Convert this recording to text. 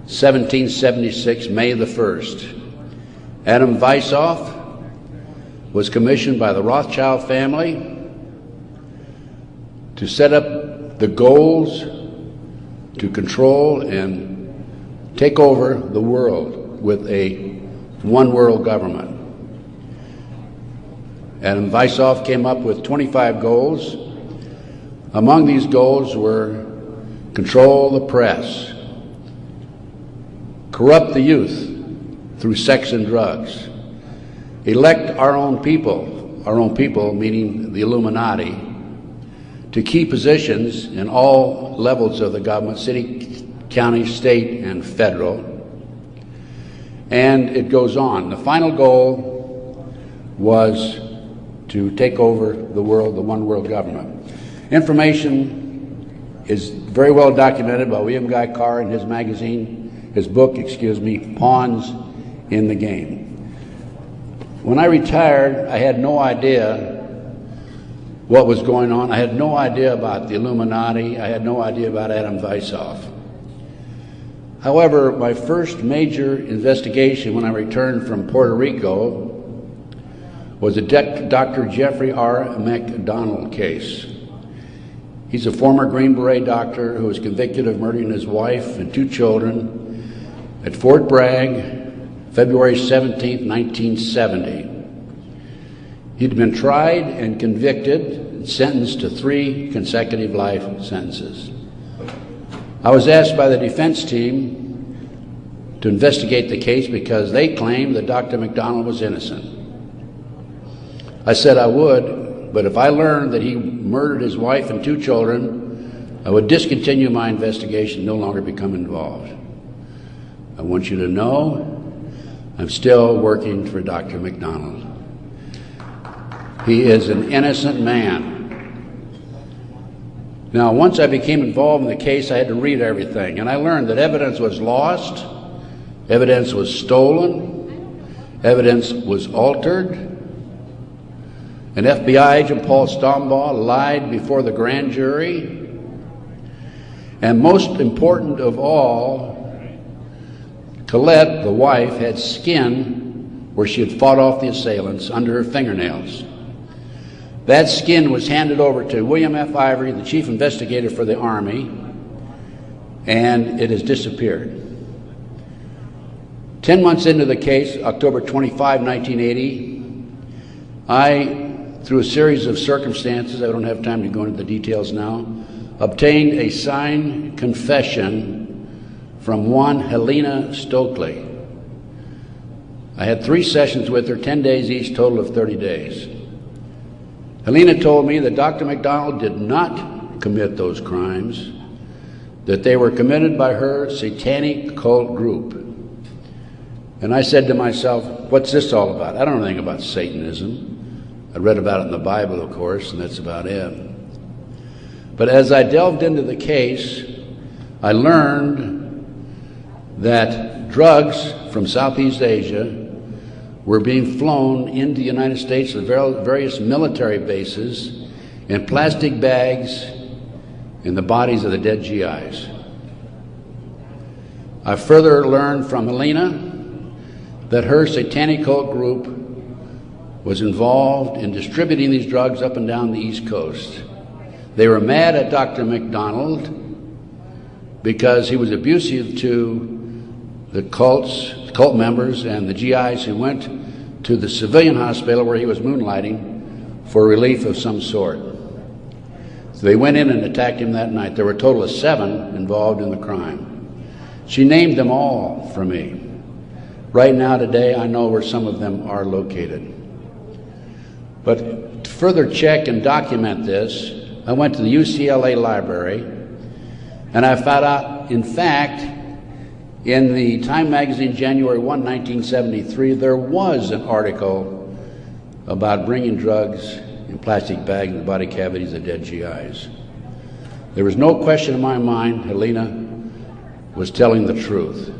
1776, May the 1st. Adam Weishaupt was commissioned by the Rothschild family to set up the goals to control and take over the world with a one world government. Adam Weishaupt came up with 25 goals. Among these goals were control the press, corrupt the youth through sex and drugs, elect our own people meaning the Illuminati, to key positions in all levels of the government, city, county, state, and federal. And it goes on. The final goal was to take over the world, the one world government. Information is very well documented by William Guy Carr in his book, Pawns in the Game. When I retired, I had no idea what was going on. I had no idea about the Illuminati. I had no idea about Adam Weishaupt. However, my first major investigation when I returned from Puerto Rico was the Dr. Jeffrey R. McDonald case. He's a former Green Beret doctor who was convicted of murdering his wife and 2 children at Fort Bragg, February 17, 1970. He'd been tried and convicted and sentenced to 3 consecutive life sentences. I was asked by the defense team to investigate the case because they claimed that Dr. McDonald was innocent. I said I would, but if I learned that he murdered his wife and 2 children, I would discontinue my investigation, no longer become involved. I want you to know I'm still working for Dr. McDonald. He is an innocent man. Now, once I became involved in the case, I had to read everything, and I learned that evidence was lost, evidence was stolen, evidence was altered. An FBI agent, Paul Stombaugh, lied before the grand jury. And most important of all, Colette, the wife, had skin where she had fought off the assailants under her fingernails. That skin was handed over to William F. Ivory, the chief investigator for the Army, and it has disappeared. 10 months into the case, October 25, 1980, I, through a series of circumstances, I don't have time to go into the details now, obtained a signed confession from one Helena Stokely. I had 3 sessions with her, 10 days each, total of 30 days. Helena told me that Dr. McDonald did not commit those crimes, that they were committed by her satanic cult group. And I said to myself, what's this all about? I don't know anything about Satanism. I read about it in the Bible, of course, and that's about it. But as I delved into the case, I learned that drugs from Southeast Asia were being flown into the United States to various military bases in plastic bags in the bodies of the dead GIs. I further learned from Helena that her satanic cult group was involved in distributing these drugs up and down the East Coast. They were mad at Dr. McDonald because he was abusive to the cult members and the GIs who went to the civilian hospital where he was moonlighting for relief of some sort. So they went in and attacked him that night. There were a total of 7 involved in the crime. She named them all for me. Right now, today, I know where some of them are located. But to further check and document this, I went to the UCLA library, and I found out, in fact, in the Time magazine, January 1, 1973, there was an article about bringing drugs in plastic bags in the body cavities of dead GIs. There was no question in my mind Helena was telling the truth.